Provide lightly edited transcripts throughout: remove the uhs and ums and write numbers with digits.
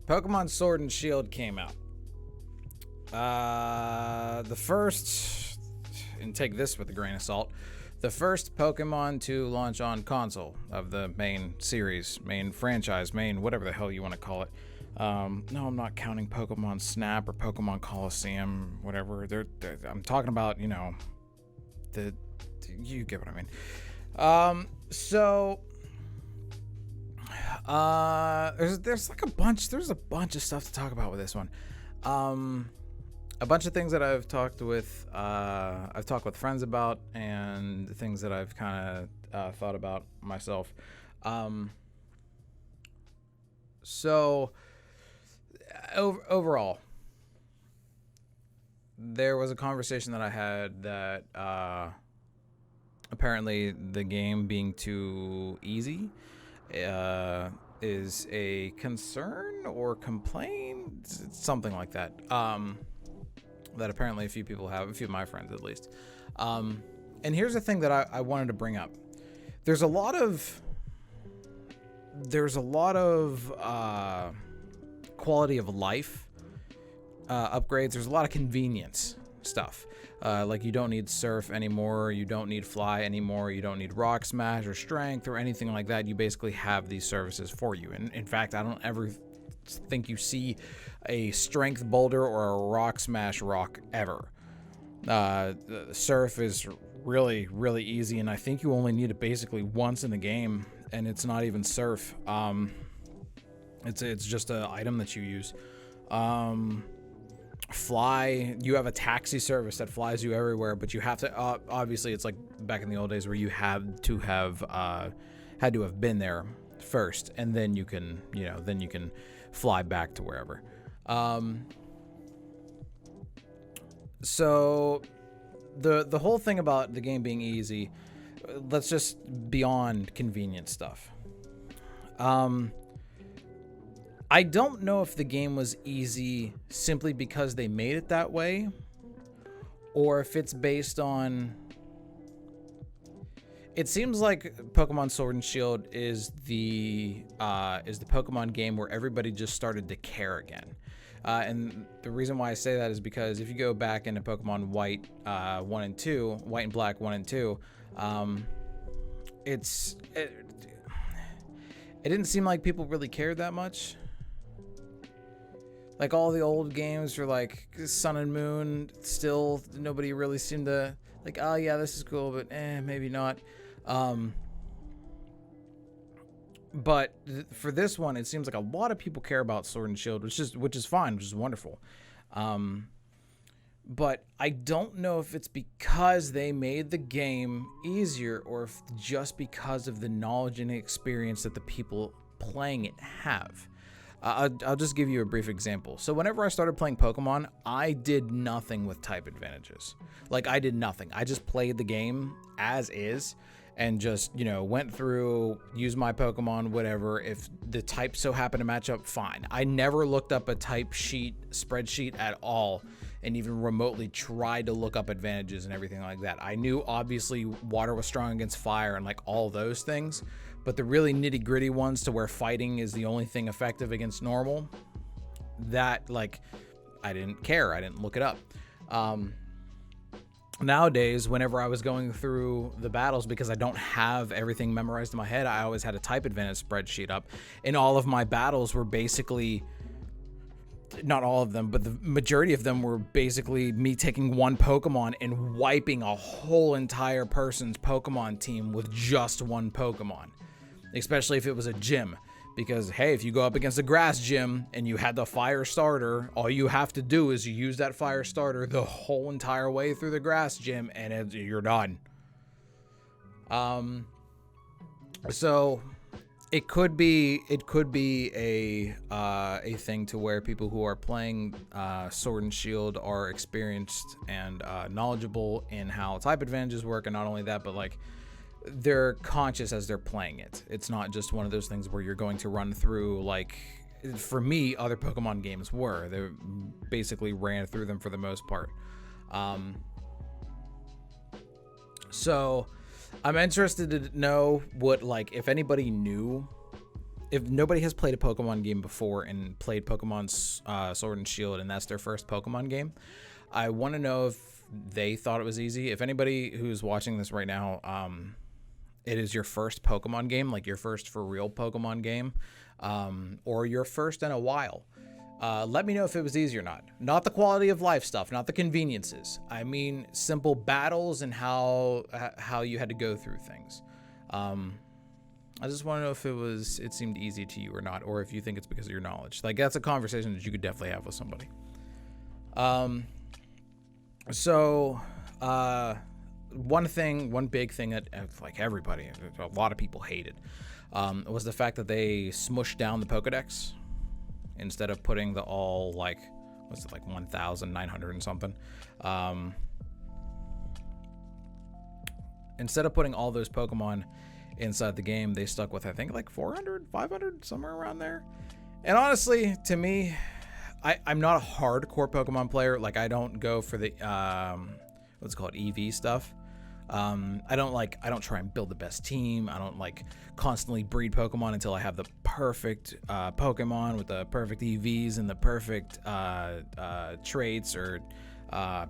Pokemon Sword and Shield came out. The first, and take this with a grain of salt, the first Pokemon to launch on console of the main series, main franchise, main whatever the hell you want to call it. No, I'm not counting Pokemon Snap or Pokemon Coliseum, whatever. I'm talking about, you get what I mean. There's a bunch of stuff to talk about with this one. A bunch of things that I've talked with friends about, and things that I've kind of thought about myself. Overall, there was a conversation that I had that apparently the game being too easy is a concern or complaint, something like that. That apparently a few people have, a few of my friends at least. And here's the thing that I wanted to bring up. There's a lot of quality of life upgrades. There's a lot of convenience stuff. Like you don't need surf anymore, you don't need fly anymore, you don't need rock smash or strength or anything like that. You basically have these services for you. And in fact, I don't ever think you see a strength boulder or a rock smash rock ever. The surf is really, really easy, and I think you only need it basically once in the game, and it's not even surf. It's just an item that you use. Fly, you have a taxi service that flies you everywhere, but you have to obviously it's like back in the old days where you had to have been there first, and then you can fly back to wherever. So the whole thing about the game being easy, let's just beyond convenient stuff. I don't know if the game was easy simply because they made it that way, or if it's based on... It seems like Pokemon Sword and Shield is the Pokemon game where everybody just started to care again. And the reason why I say that is because if you go back into Pokemon White 1 and 2, White and Black 1 and 2, it didn't seem like people really cared that much. Like all the old games were like Sun and Moon, still nobody really seemed to like, oh yeah, this is cool, but maybe not. But for this one, it seems like a lot of people care about Sword and Shield, which is fine, which is wonderful. But I don't know if it's because they made the game easier, or if just because of the knowledge and experience that the people playing it have. I'll just give you a brief example. So whenever I started playing Pokemon, I did nothing with type advantages. Like, I did nothing. I just played the game as is and just, went through, used my Pokemon, whatever. If the type so happened to match up, fine. I never looked up a type spreadsheet at all, and even remotely tried to look up advantages and everything like that. I knew obviously water was strong against fire and like all those things, but the really nitty gritty ones to where fighting is the only thing effective against normal, that like, I didn't care. I didn't look it up. Nowadays, whenever I was going through the battles, because I don't have everything memorized in my head, I always had a type advantage spreadsheet up, and all of my battles were basically, not all of them, but the majority of them were basically me taking one Pokemon and wiping a whole entire person's Pokemon team with just one Pokemon. Especially if it was a gym. Because, hey, if you go up against a grass gym and you had the fire starter, all you have to do is you use that fire starter the whole entire way through the grass gym, and you're done. So it could be a thing to where people who are playing Sword and Shield are experienced and knowledgeable in how type advantages work, and not only that, but like they're conscious as they're playing it. It's not just one of those things where you're going to run through, like, for me, other Pokemon games were. They basically ran through them for the most part. So I'm interested to know what, like, if anybody knew if nobody has played a Pokemon game before and played Pokemon Sword and Shield, and that's their first Pokemon game, I want to know if they thought it was easy. If anybody who's watching this right now, it is your first Pokemon game, like your first for real Pokemon game, or your first in a while. Let me know if it was easy or not. Not the quality of life stuff, not the conveniences. I mean simple battles and how you had to go through things. I just want to know if it seemed easy to you or not, or if you think it's because of your knowledge. Like, that's a conversation that you could definitely have with somebody. One big thing that like everybody, a lot of people hated, was the fact that they smushed down the Pokedex instead of putting the all, like, what's it, like 1,900 and something. Instead of putting all those Pokemon inside the game, they stuck with, I think, like 400, 500, somewhere around there. And honestly, to me, I'm not a hardcore Pokemon player. Like, I don't go for the what's called EV stuff. I don't try and build the best team. I don't like constantly breed Pokemon until I have the perfect Pokemon with the perfect EVs and the perfect traits or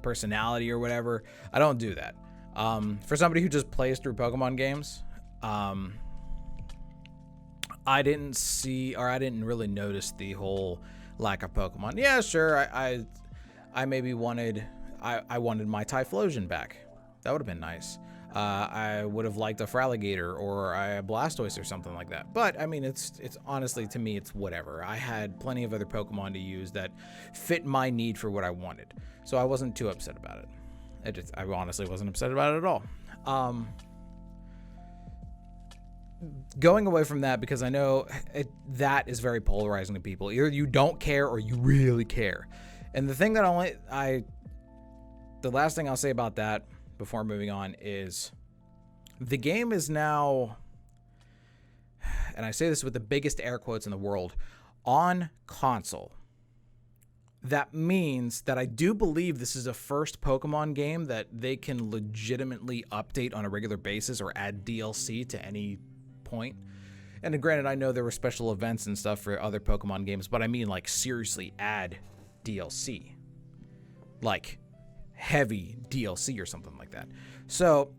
personality or whatever. I don't do that. For somebody who just plays through Pokemon games, I didn't really notice the whole lack of Pokemon. Yeah, sure. I maybe wanted my Typhlosion back. That would have been nice. I would have liked a Fraligator or a Blastoise or something like that. But I mean, it's honestly, to me, it's whatever. I had plenty of other Pokemon to use that fit my need for what I wanted, so I wasn't too upset about it. I honestly wasn't upset about it at all. Going away from that, because I know that is very polarizing to people. Either you don't care or you really care. And the thing that the last thing I'll say about that before moving on is the game is now, and I say this with the biggest air quotes in the world, on console. That means that I do believe this is a first Pokemon game that they can legitimately update on a regular basis or add DLC to any point. And granted, I know there were special events and stuff for other Pokemon games, but I mean, like, seriously add DLC. Like, heavy DLC or something like that. So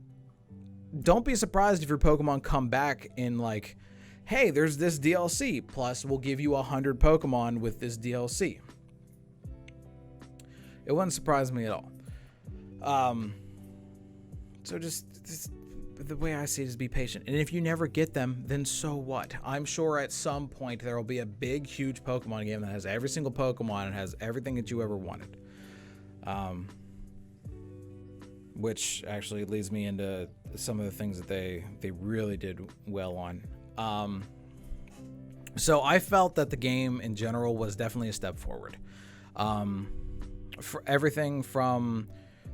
don't be surprised if your Pokemon come back in like, hey, there's this DLC, plus we'll give you 100 Pokemon with this DLC. It wouldn't surprise me at all. So just the way I see it is be patient. And if you never get them, then so what? I'm sure at some point there will be a big, huge Pokemon game that has every single Pokemon and has everything that you ever wanted. Which actually leads me into some of the things that they really did well on. So I felt that the game in general was definitely a step forward. For everything from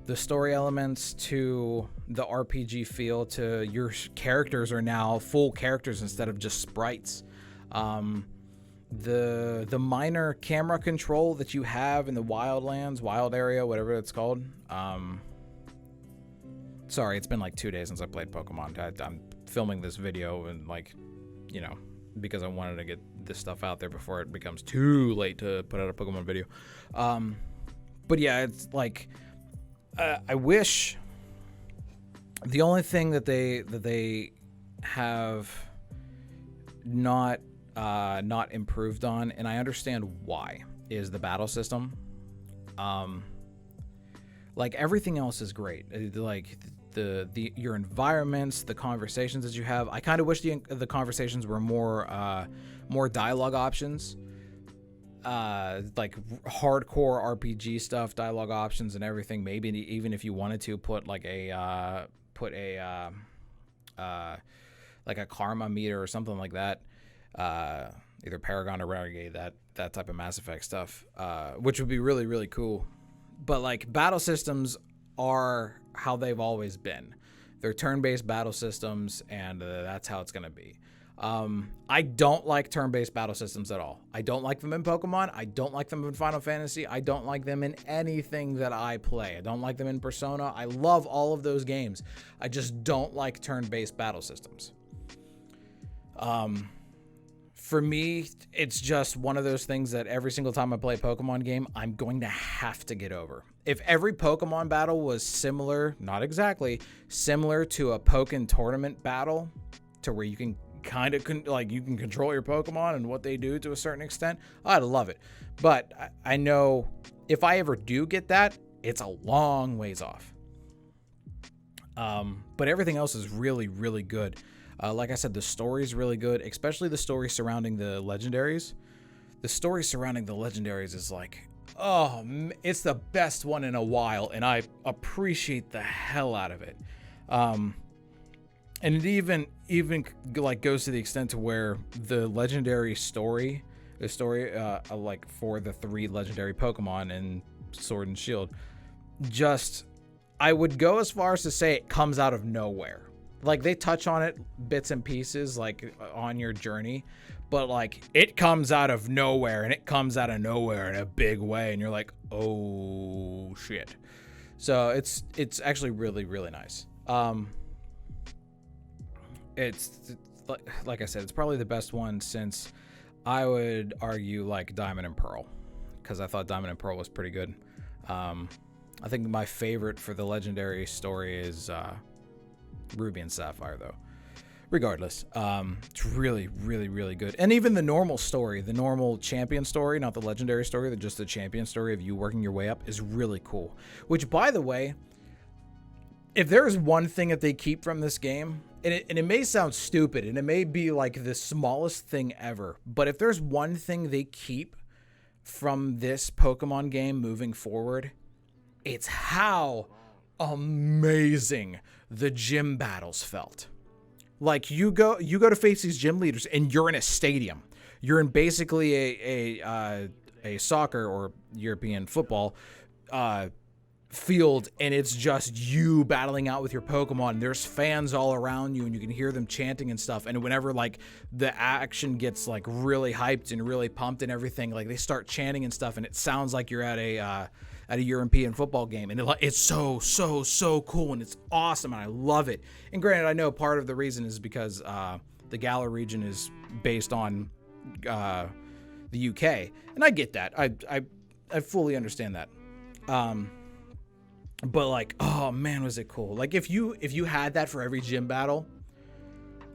the story elements to the RPG feel to your characters are now full characters instead of just sprites. The minor camera control that you have in the wild area, whatever it's called. Sorry, it's been like 2 days since I played Pokemon. I'm filming this video and, like, you know, because I wanted to get this stuff out there before it becomes too late to put out a Pokemon video. But yeah, it's like, I wish the only thing that they have not improved on, and I understand why, is the battle system. Like, everything else is great. Like your environments, the conversations that you have. I kind of wish the conversations were more dialogue options. Like hardcore RPG stuff, dialogue options and everything. Maybe even if you wanted to put like a karma meter or something like that. Either Paragon or Renegade, that type of Mass Effect stuff, which would be really, really cool. But like, battle systems are how they've always been. They're turn-based battle systems, and that's how it's going to be. I don't like turn-based battle systems at all. I don't like them in Pokemon. I don't like them in Final Fantasy. I don't like them in anything that I play. I don't like them in Persona. I love all of those games. I just don't like turn-based battle systems. For me, it's just one of those things that every single time I play a Pokemon game, I'm going to have to get over. If every Pokemon battle was similar, not exactly, similar to a Pokken tournament battle, to where you can kind of you can control your Pokemon and what they do to a certain extent, I'd love it. But I know if I ever do get that, it's a long ways off. But everything else is really, really good. Like I said, the story is really good, especially the story surrounding the legendaries. The story surrounding the legendaries is like, oh, it's the best one in a while, and I appreciate the hell out of it. And it even like goes to the extent to where the legendary story, like for the 3 legendary Pokemon in Sword and Shield, just, I would go as far as to say it comes out of nowhere. Like, they touch on it bits and pieces, like, on your journey, but, like, it comes out of nowhere, and it comes out of nowhere in a big way, and you're like, oh, shit. So, it's actually really, really nice. It's, like I said, it's probably the best one since, I would argue, like, Diamond and Pearl, because I thought Diamond and Pearl was pretty good. I think my favorite for the legendary story is, Ruby and Sapphire, though. Regardless, it's really, really, really good. And even the normal story, the normal champion story, not the legendary story, just the champion story of you working your way up, is really cool. Which, by the way, if there is one thing that they keep from this game, and it may sound stupid, and it may be like the smallest thing ever, but if there's one thing they keep from this Pokemon game moving forward, it's how amazing the gym battles felt. Like, you go to face these gym leaders, and you're in a stadium. You're in basically a soccer or European football field, and it's just you battling out with your Pokemon. There's fans all around you, and you can hear them chanting and stuff. And whenever like the action gets like really hyped and really pumped and everything, like they start chanting and stuff, and it sounds like you're at a European football game, and it's so cool, and it's awesome, and I love it. And granted, I know part of the reason is because the Galar region is based on the UK, and I get that. I fully understand that. But like, oh man, was it cool? Like, if you had that for every gym battle,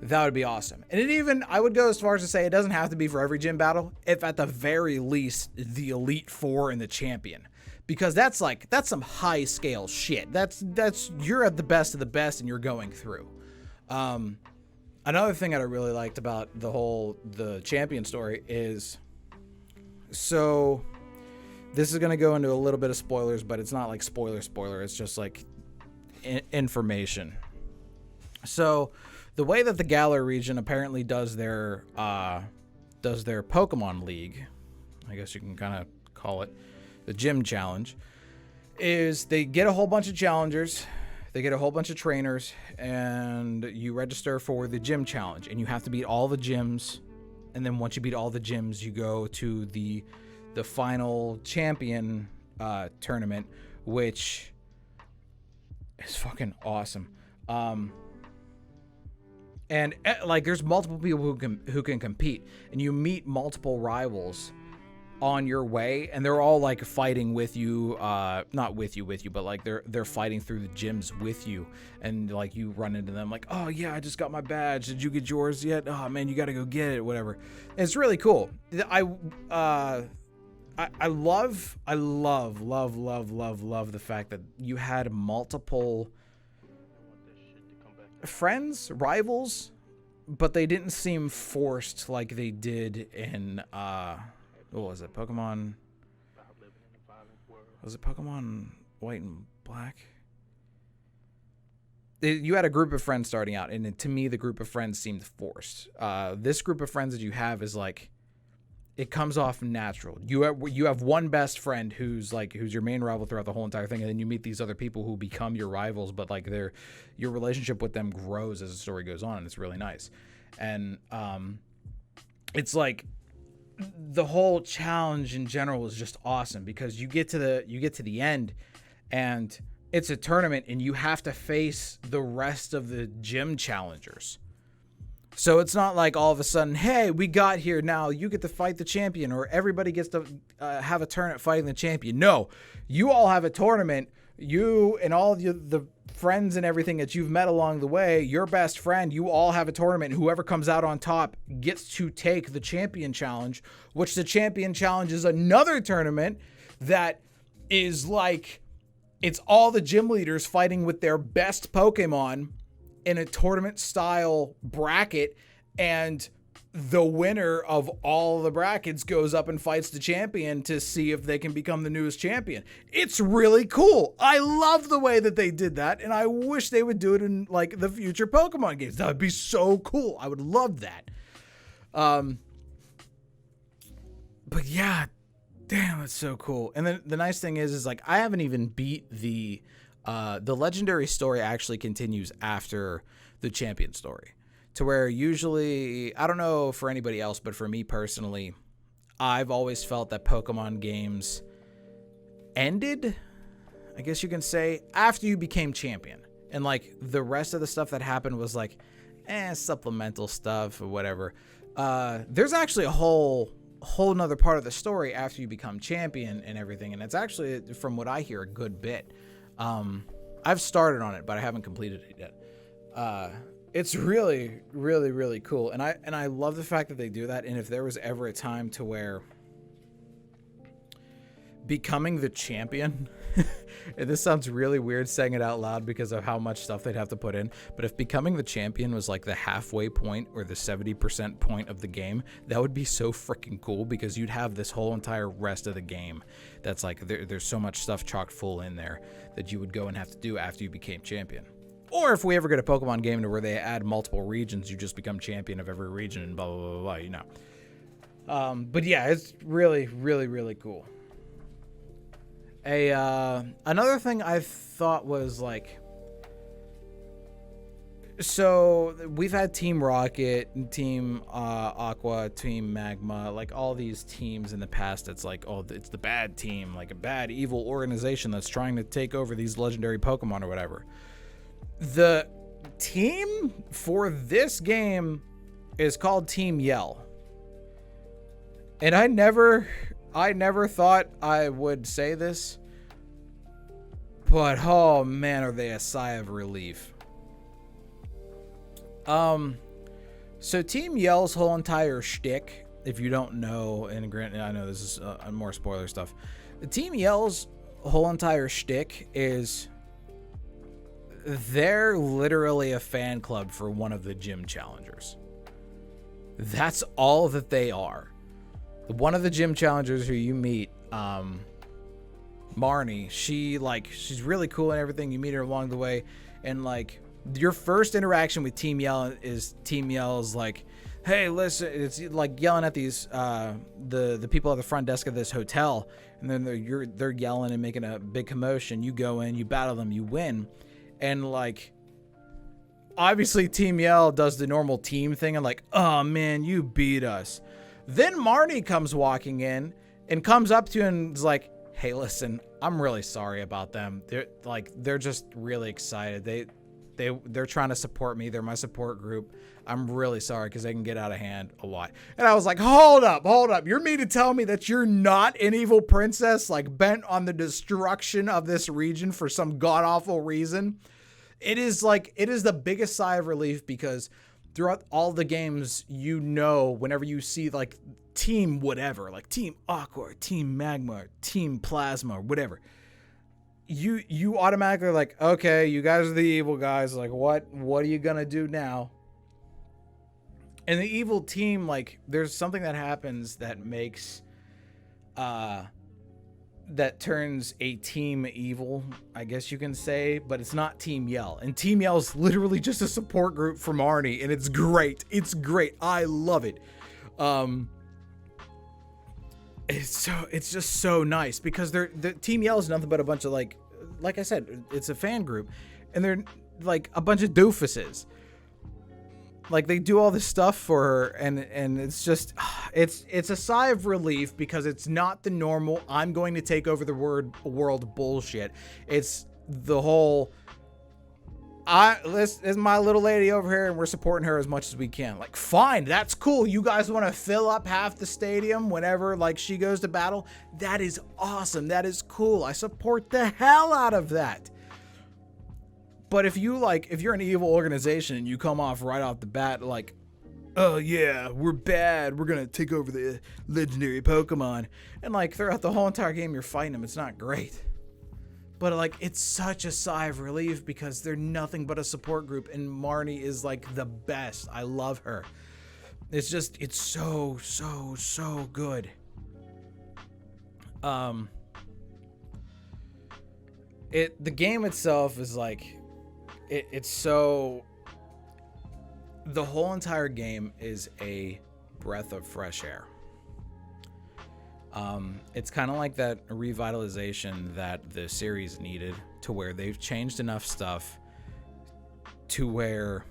that would be awesome. And I would go as far as to say it doesn't have to be for every gym battle, if at the very least the Elite Four and the champion. Because that's some high scale shit. That's you're at the best of the best, and you're going through. Another thing that I really liked about the champion story is, so this is going to go into a little bit of spoilers, but it's not like spoiler. It's just like information. So the way that the Galar region apparently does their Pokemon League, I guess you can kind of call it the gym challenge, is they get a whole bunch of challengers, they get a whole bunch of trainers, and you register for the gym challenge, and you have to beat all the gyms. And then once you beat all the gyms, you go to the final champion tournament, which is fucking awesome. And like, there's multiple people who can compete, and you meet multiple rivals on your way, and they're all like fighting with you, not with you, but like they're fighting through the gyms with you, and like you run into them like, oh yeah, I just got my badge. Did you get yours yet? Oh man, you got to go get it, whatever. And it's really cool. I love the fact that you had multiple friends, rivals, but they didn't seem forced like they did in what was it? Pokemon? Was it Pokemon White and Black? You had a group of friends starting out, and to me, the group of friends seemed forced. This group of friends that you have is like, it comes off natural. You have one best friend who's your main rival throughout the whole entire thing, and then you meet these other people who become your rivals, but like your relationship with them grows as the story goes on, and it's really nice. And it's like, the whole challenge in general is just awesome, because you get to the end, and it's a tournament, and you have to face the rest of the gym challengers. So it's not like all of a sudden, hey, we got here, now you get to fight the champion, or everybody gets to have a turn at fighting the champion. No, you all have a tournament. You and all of the friends and everything that you've met along the way, your best friend, you all have a tournament. Whoever comes out on top gets to take the champion challenge, which the champion challenge is another tournament that is like, it's all the gym leaders fighting with their best Pokemon in a tournament style bracket, and the winner of all the brackets goes up and fights the champion to see if they can become the newest champion. It's really cool. I love the way that they did that, and I wish they would do it in like the future Pokemon games. That would be so cool. I would love that. But yeah, damn, that's so cool. And then the nice thing is like I haven't even beat the legendary story. Actually continues after the champion story, to where usually, I don't know for anybody else, but for me personally, I've always felt that Pokemon games ended, I guess you can say, after you became champion. And like the rest of the stuff that happened was like, supplemental stuff or whatever. There's actually a whole nother part of the story after you become champion and everything. And it's actually, from what I hear, a good bit. I've started on it, but I haven't completed it yet. It's really, really, really cool. And I love the fact that they do that. And if there was ever a time to where becoming the champion, and this sounds really weird saying it out loud because of how much stuff they'd have to put in, but if becoming the champion was like the halfway point or the 70% point of the game, that would be so freaking cool, because you'd have this whole entire rest of the game that's like there's so much stuff chocked full in there that you would go and have to do after you became champion. Or if we ever get a Pokemon game to where they add multiple regions, you just become champion of every region and blah, blah, blah, blah, you know. But yeah, it's really, really, really cool. Another thing I thought was like, so we've had Team Rocket and Team Aqua, Team Magma, like all these teams in the past. It's like, oh, it's the bad team, like a bad evil organization that's trying to take over these legendary Pokemon or whatever. The team for this game is called Team Yell. And I never thought I would say this, but oh man, are they a sigh of relief. So Team Yell's whole entire shtick, if you don't know, and granted, I know this is more spoiler stuff. Team Yell's whole entire shtick is they're literally a fan club for one of the gym challengers. That's all that they are. One of the gym challengers who you meet, Marnie, she's really cool and everything. You meet her along the way, and like your first interaction with Team Yell is Team Yell's like, hey, listen, it's like yelling at these the people at the front desk of this hotel, and then they're yelling and making a big commotion. You go in, you battle them, you win. And like, obviously Team Yell does the normal team thing and like, oh man, you beat us. Then Marnie comes walking in and comes up to you and is like, hey, listen, I'm really sorry about them. They're just really excited. They're trying to support me. They're my support group. I'm really sorry because they can get out of hand a lot. And I was like, hold up. You mean to tell me that you're not an evil princess, like bent on the destruction of this region for some god-awful reason? It is the biggest sigh of relief, because throughout all the games, you know, whenever you see like team whatever, like Team Aqua, or Team Magma, or Team Plasma, or whatever, you automatically are like, okay, you guys are the evil guys. Like, what are you gonna do now? And the evil team, like, there's something that happens that makes that turns a team evil, I guess you can say, but it's not Team Yell. And Team Yell is literally just a support group from Arnie, and it's great. It's great. I love it. It's just so nice, because the Team Yell is nothing but a bunch of like I said, it's a fan group, and they're like a bunch of doofuses. Like, they do all this stuff for her, and it's just, it's a sigh of relief, because it's not the normal, I'm going to take over the world bullshit. It's the whole, This is my little lady over here, and we're supporting her as much as we can. Like, fine, that's cool. You guys want to fill up half the stadium whenever like she goes to battle? That is awesome. That is cool. I support the hell out of that. But if you're an evil organization and you come off right off the bat like, oh yeah, we're bad, we're gonna take over the legendary Pokemon, and like throughout the whole entire game you're fighting them, it's not great. But like, it's such a sigh of relief because they're nothing but a support group, and Marnie is like the best. I love her. It's so good. The game itself is like, the whole entire game is a breath of fresh air. It's kind of like that revitalization that the series needed, to where they've changed enough stuff to where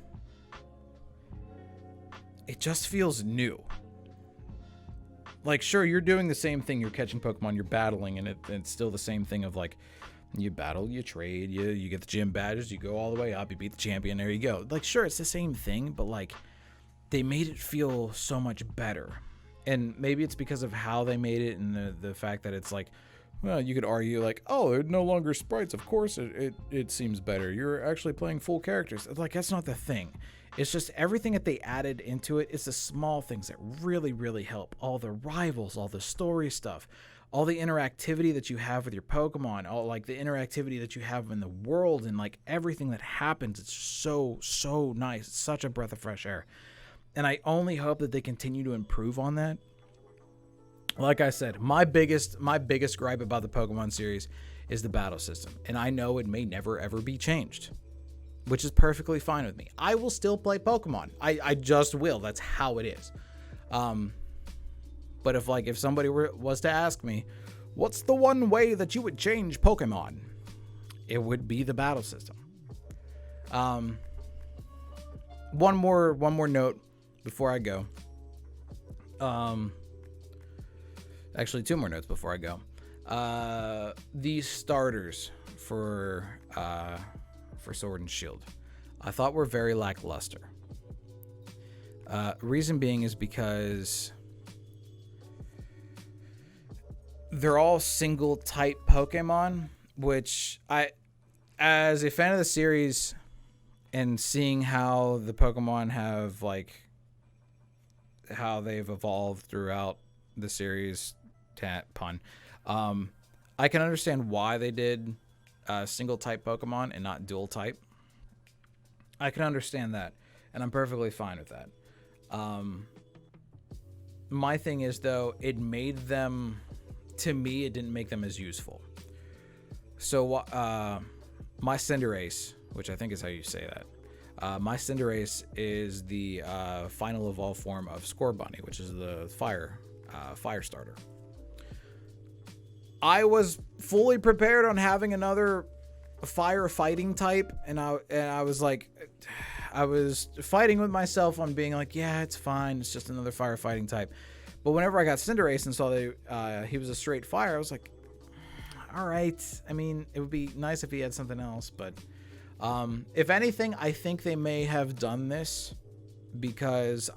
it just feels new. Like, sure, you're doing the same thing. You're catching Pokemon, you're battling, and it's still the same thing of like, you battle, you trade, you get the gym badges, you go all the way up, you beat the champion, there you go. Like, sure, it's the same thing, but like, they made it feel so much better. And maybe it's because of how they made it, and the fact that it's like, well, you could argue like, oh, they're no longer sprites. Of course it seems better. You're actually playing full characters. Like, that's not the thing. It's just everything that they added into it. It's the small things that really, really help. All the rivals, all the story stuff, all the interactivity that you have with your Pokemon, all like the interactivity that you have in the world, and like everything that happens. It's so nice. It's such a breath of fresh air. And I only hope that they continue to improve on that. Like I said, my biggest gripe about the Pokemon series is the battle system. And I know it may never, ever be changed, which is perfectly fine with me. I will still play Pokemon. I just will. That's how it is. But if somebody was to ask me, what's the one way that you would change Pokemon? It would be the battle system. One more note before I go. Actually, two more notes before I go. These starters for Sword and Shield, I thought were very lackluster. Reason being is because they're all single type Pokemon, which as a fan of the series and seeing how the Pokemon have how they've evolved throughout the series, I can understand why they did single type Pokemon and not dual type. I can understand that, and I'm perfectly fine with that. My thing is, though, it made them, to me, it didn't make them as useful. So my Cinderace, which I think is how you say that, my Cinderace is the final evolved form of Scorbunny, which is the fire starter. I was fully prepared on having another fire fighting type, and I was like, I was fighting with myself on being like, yeah, it's fine, it's just another fire fighting type. But whenever I got Cinderace and saw he was a straight fire, I was like, all right. I mean, it would be nice if he had something else, but if anything, I think they may have done this because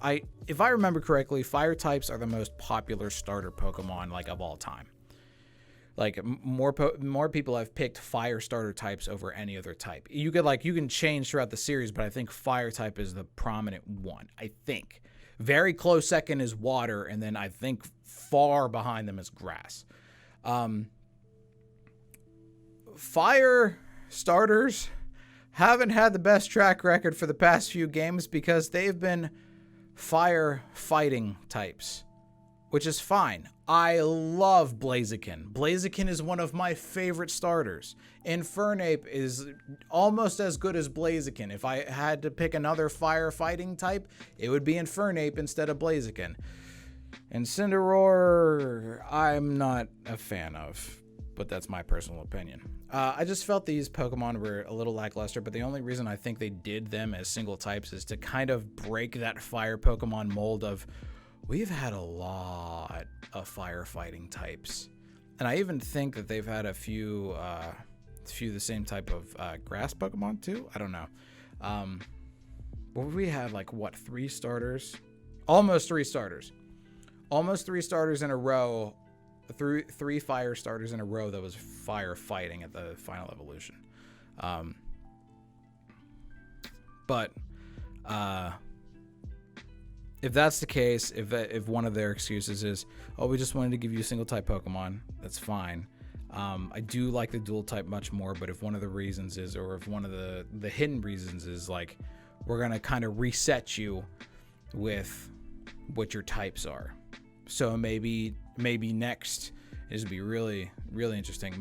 if I remember correctly, fire types are the most popular starter Pokemon of all time. Like more people have picked fire starter types over any other type. You can change throughout the series, but I think fire type is the prominent one. I think very close second is water, and then I think far behind them is grass. Fire starters haven't had the best track record for the past few games because they've been fire fighting types, which is fine. I love Blaziken. Blaziken is one of my favorite starters. Infernape is almost as good as Blaziken. If I had to pick another fire fighting type, it would be Infernape instead of Blaziken. And Cinderoar, I'm not a fan of, but that's my personal opinion. I just felt these Pokemon were a little lackluster, but the only reason I think they did them as single types is to kind of break that fire Pokemon mold of, we've had a lot of firefighting types. And I even think that they've had a few few of the same type of grass Pokemon too. I don't know. But we had like what, 3 starters? Almost 3 starters. Almost 3 starters in a row. 3 fire starters in a row that was fire fighting at the final evolution. But if that's the case, if one of their excuses is, oh, we just wanted to give you a single type Pokemon, that's fine. I do like the dual type much more, but if one of the reasons is, or if one of the hidden reasons is like, we're gonna kind of reset you with what your types are. So maybe next, this would be really, really interesting.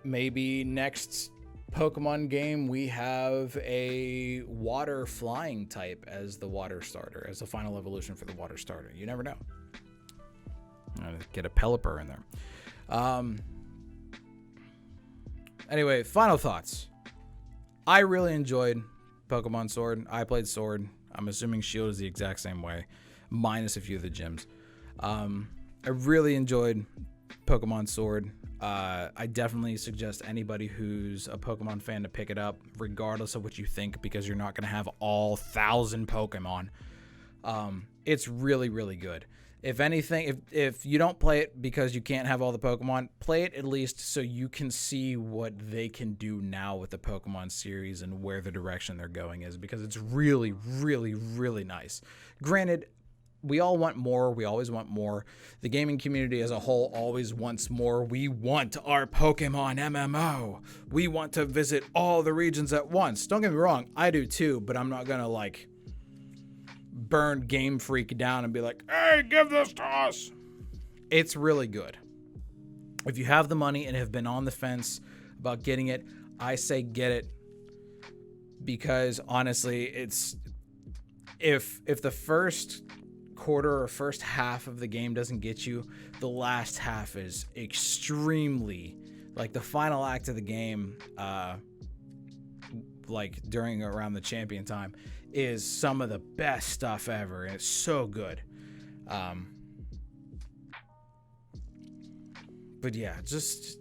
Maybe next Pokemon game we have a water flying type as the water starter, as the final evolution for the water starter. You never know. Get a Pelipper in there. Anyway, final thoughts. I really enjoyed Pokemon Sword. I played Sword. I'm assuming Shield is the exact same way, minus a few of the gyms. I really enjoyed Pokemon Sword. I definitely suggest anybody who's a Pokemon fan to pick it up, regardless of what you think, because you're not going to have all 1,000 Pokemon. It's really, really good. If anything, if you don't play it because you can't have all the Pokemon, play it at least so you can see what they can do now with the Pokemon series and where the direction they're going is, because it's really, really, really nice. Granted, we all want more. We always want more. The gaming community as a whole always wants more. We want our Pokemon MMO. We want to visit all the regions at once. Don't get me wrong, I do too, but I'm not going to like burn Game Freak down and be like, hey, give this to us. It's really good. If you have the money and have been on the fence about getting it, I say get it, because honestly, it's if the first quarter or first half of the game doesn't get you, the last half is extremely, like the final act of the game, like during around the champion time, is some of the best stuff ever, and it's so good. But yeah, just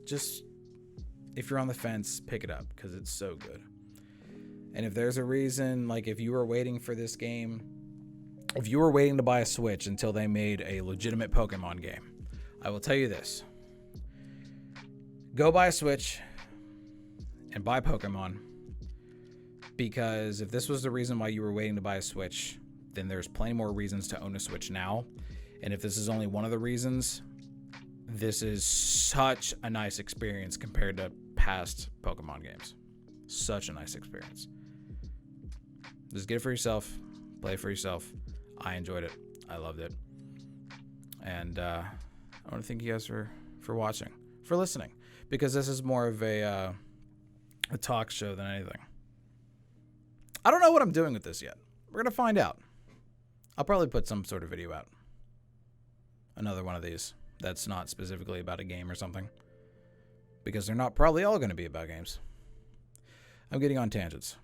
if you're on the fence, pick it up, because it's so good. And if there's a reason, like if you were waiting for this game, if you were waiting to buy a Switch until they made a legitimate Pokemon game, I will tell you this: go buy a Switch and buy Pokemon. Because if this was the reason why you were waiting to buy a Switch, then there's plenty more reasons to own a Switch now. And if this is only one of the reasons, this is such a nice experience compared to past Pokemon games. Such a nice experience. Just get it for yourself. Play it for yourself. I enjoyed it. I loved it. And I want to thank you guys for watching, for listening, because this is more of a talk show than anything. I don't know what I'm doing with this yet. We're going to find out. I'll probably put some sort of video out. Another one of these that's not specifically about a game or something, because they're not probably all going to be about games. I'm getting on tangents.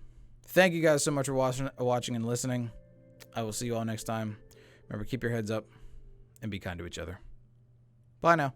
Thank you guys so much for watching and listening. I will see you all next time. Remember, keep your heads up and be kind to each other. Bye now.